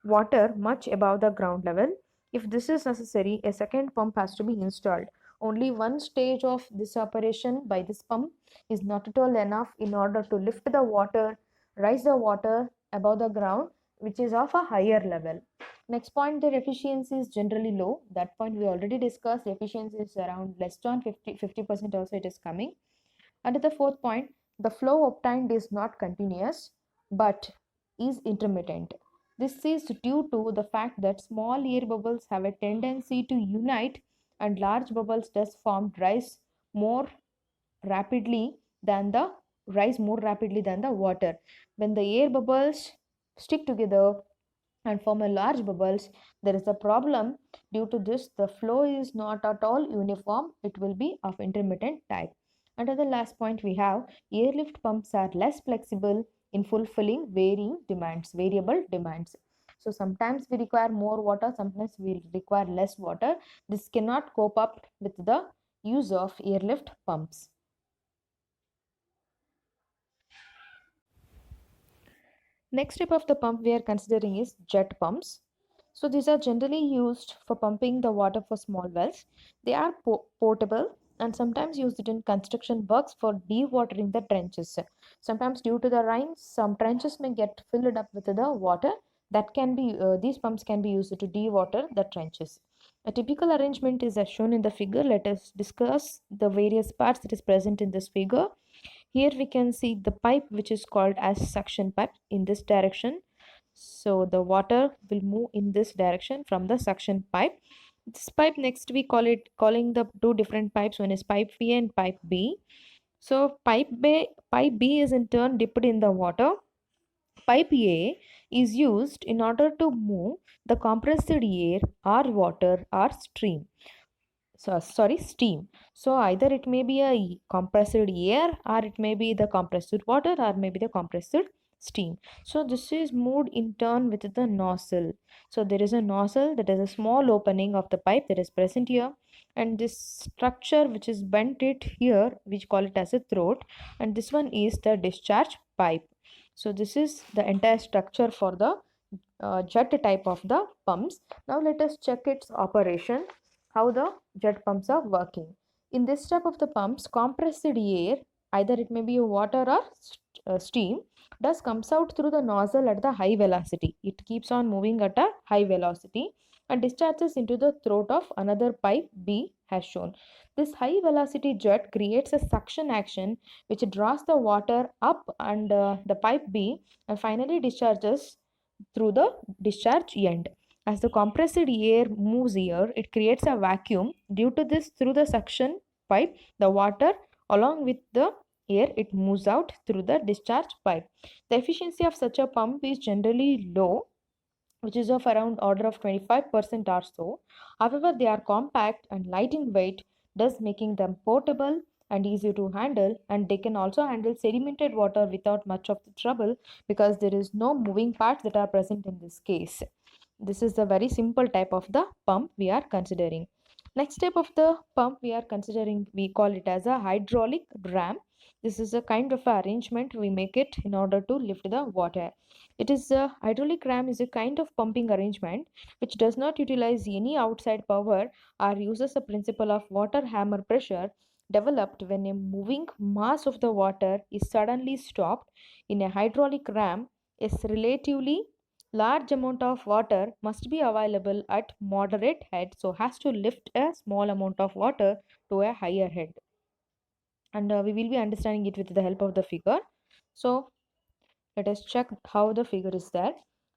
water much above the ground level. If this is necessary, a second pump has to be installed. Only one stage of this operation by this pump is not at all enough in order to lift the water, rise the water above the ground, which is of a higher level. Next point, their efficiency is generally low. That point we already discussed. The efficiency is around less than 50% also it is coming. Under the fourth point, the flow obtained is not continuous but is intermittent. This is due to the fact that small air bubbles have a tendency to unite and large bubbles thus formed more rapidly than the rise more rapidly than the water. When the air bubbles stick together, and form a large bubbles. There is a problem. Due to this, the flow is not at all uniform. It will be of intermittent type. Under the last point, we have airlift pumps are less flexible in fulfilling varying demands, variable demands. So sometimes we require more water, sometimes we require less water. This cannot cope up with the use of airlift pumps. Next type of the pump we are considering is jet pumps. So these are generally used for pumping the water for small wells. They are portable and sometimes used in construction works for dewatering the trenches. Sometimes due to the rains, some trenches may get filled up with the water. That can be these pumps can be used to dewater the trenches. A typical arrangement is as shown in the figure. Let us discuss the various parts that is present in this figure. Here we can see the pipe which is called as suction pipe in this direction. So the water will move in this direction from the suction pipe. This pipe next we calling the two different pipes. One is pipe A and pipe B. So pipe B is in turn dipped in the water. Pipe A is used in order to move the compressed air or water or steam. So either it may be a compressed air or it may be the compressed water or maybe the compressed steam. So this is moved in turn with the nozzle. So there is a nozzle, that is a small opening of the pipe that is present here, and this structure which is bent it here, which call it as a throat, and this one is the discharge pipe. So this is the entire structure for the jet type of the pumps. Now let us check its operation, how the jet pumps are working. In this type of the pumps, compressed air, either it may be water or steam, does comes out through the nozzle at the high velocity. It keeps on moving at a high velocity and discharges into the throat of another pipe B as shown. This high velocity jet creates a suction action which draws the water up and the pipe B and finally discharges through the discharge end. As the compressed air moves here, it creates a vacuum. Due to this, through the suction pipe, the water along with the air, it moves out through the discharge pipe. The efficiency of such a pump is generally low, which is of around order of 25% or so. However, they are compact and light in weight, thus making them portable and easy to handle, and they can also handle sedimented water without much of the trouble because there is no moving parts that are present in this case. This is a very simple type of the pump we are considering. Next type of the pump we are considering, we call it as a hydraulic ram. This is a kind of arrangement we make it in order to lift the water. It is a hydraulic ram is a kind of pumping arrangement which does not utilize any outside power or uses a principle of water hammer pressure developed when a moving mass of the water is suddenly stopped. In a hydraulic ram, a relatively large amount of water must be available at moderate head, so has to lift a small amount of water to a higher head, and we will be understanding it with the help of the figure. So let us check how the figure is there.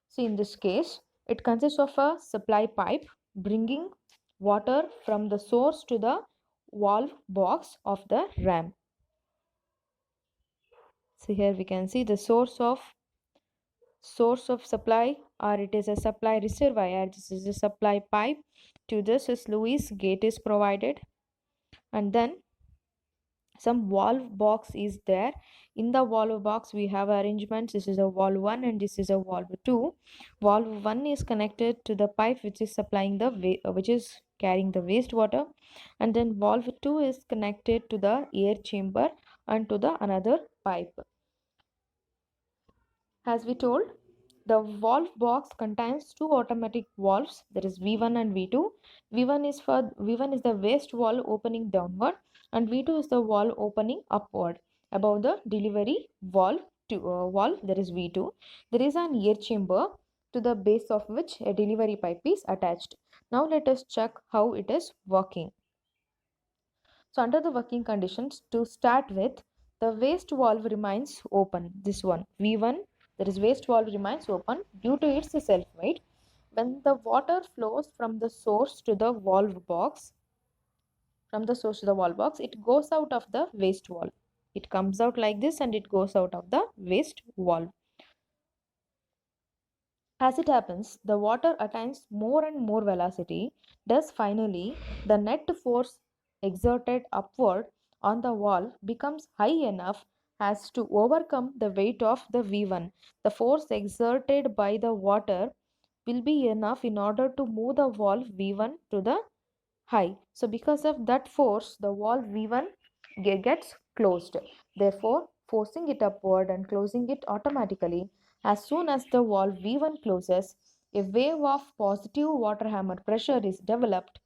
See, in this case, it consists of a supply pipe bringing water from the source to the valve box of the ram. So here we can see the source of supply, or it is a supply reservoir. This is a supply pipe. To this a sluice gate is provided, and then some valve box is there. In the valve box we have arrangements. This is a valve 1 and this is a valve 2. Valve 1 is connected to the pipe which is supplying the which is carrying the wastewater, and then valve 2 is connected to the air chamber and to the another pipe. As we told, the valve box contains two automatic valves, that is V1 and V2. V1 is the waste valve opening downward, and V2 is the valve opening upward above the delivery valve, that is V2. There is an air chamber to the base of which a delivery pipe is attached. Now let us check how it is working. So under the working conditions, to start with, the waste valve remains open. This one, V1, that is waste valve remains open due to its self weight. When the water flows from the source to the valve box, it goes out of the waste valve. It comes out like this and it goes out of the waste valve. As it happens, the water attains more and more velocity. Thus, finally, the net force exerted upward on the wall becomes high enough as to overcome the weight of the V1. The force exerted by the water will be enough in order to move the wall V1 to the high. So because of that force, the wall V1 gets closed. Therefore, forcing it upward and closing it automatically, as soon as the wall V1 closes, a wave of positive water hammer pressure is developed,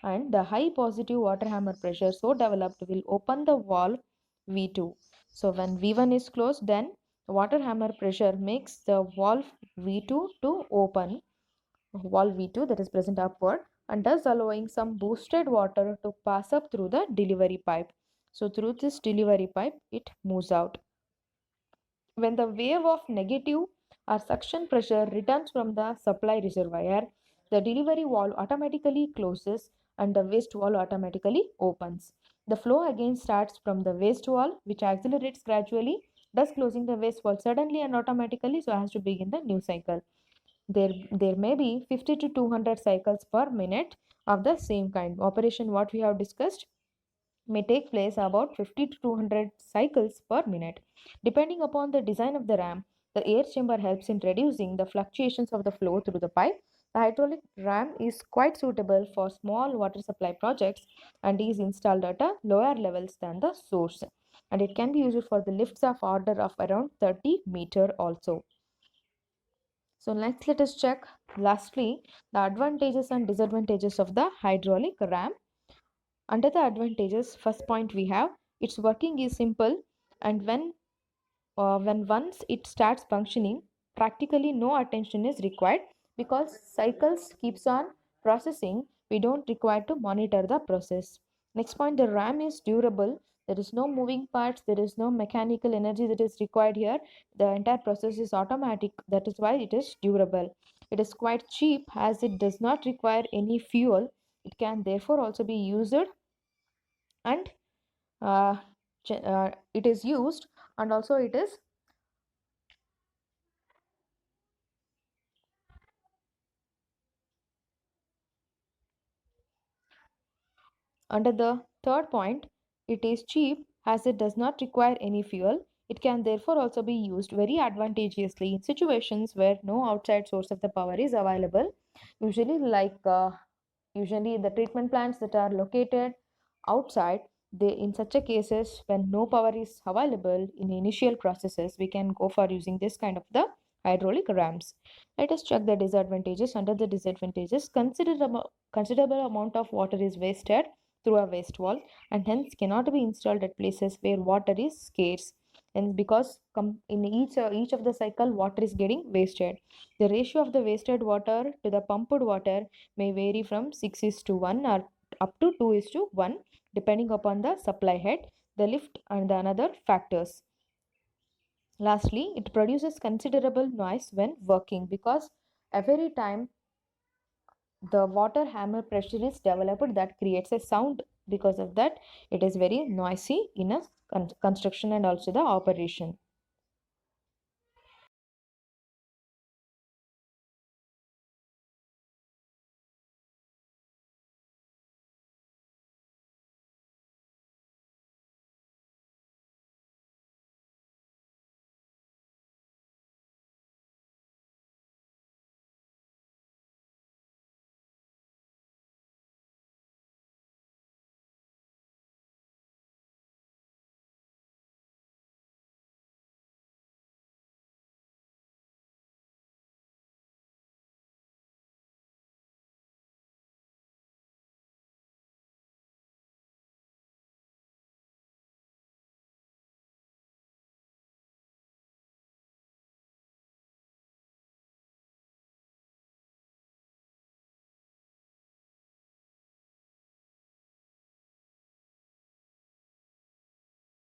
and the high positive water hammer pressure so developed will open the wall V2. So when V1 is closed, then water hammer pressure makes the wall V2 to open, wall V2 that is present upward, and thus allowing some boosted water to pass up through the delivery pipe. So through this delivery pipe it moves out. When the wave of negative or suction pressure returns from the supply reservoir, the delivery valve automatically closes and the waste valve automatically opens. The flow again starts from the waste valve, which accelerates gradually, thus closing the waste valve suddenly and automatically, so as to begin the new cycle. There may be 50 to 200 cycles per minute of the same kind. Operation what we have discussed may take place about 50 to 200 cycles per minute. Depending upon the design of the ram, the air chamber helps in reducing the fluctuations of the flow through the pipe. The hydraulic ram is quite suitable for small water supply projects and is installed at a lower levels than the source. And it can be used for the lifts of order of around 30 meter also. So next let us check lastly the advantages and disadvantages of the hydraulic ram. Under the advantages, first point we have its working is simple, and when once it starts functioning, practically no attention is required because cycles keeps on processing. We don't require to monitor the process. Next point, the RAM is durable. There is no moving parts. There is no mechanical energy that is required here. The entire process is automatic. That is why it is durable. It is quite cheap as it does not require any fuel. It can therefore also be used and uh, it is used, and also it is under the third point, it is cheap as it does not require any fuel. It can therefore also be used very advantageously in situations where no outside source of the power is available, usually usually the treatment plants that are located outside. They, in such a cases when no power is available in initial processes, we can go for using this kind of the hydraulic rams. Let us check the disadvantages. Under the disadvantages, considerable amount of water is wasted through a waste wall and hence cannot be installed at places where water is scarce, and because in each of the cycle water is getting wasted. The ratio of the wasted water to the pumped water may vary from 6 is to 1 or up to 2 is to 1 depending upon the supply head, the lift and the another factors. Lastly, it produces considerable noise when working because every time the water hammer pressure is developed, that creates a sound. Because of that, it is very noisy in a construction and also the operation.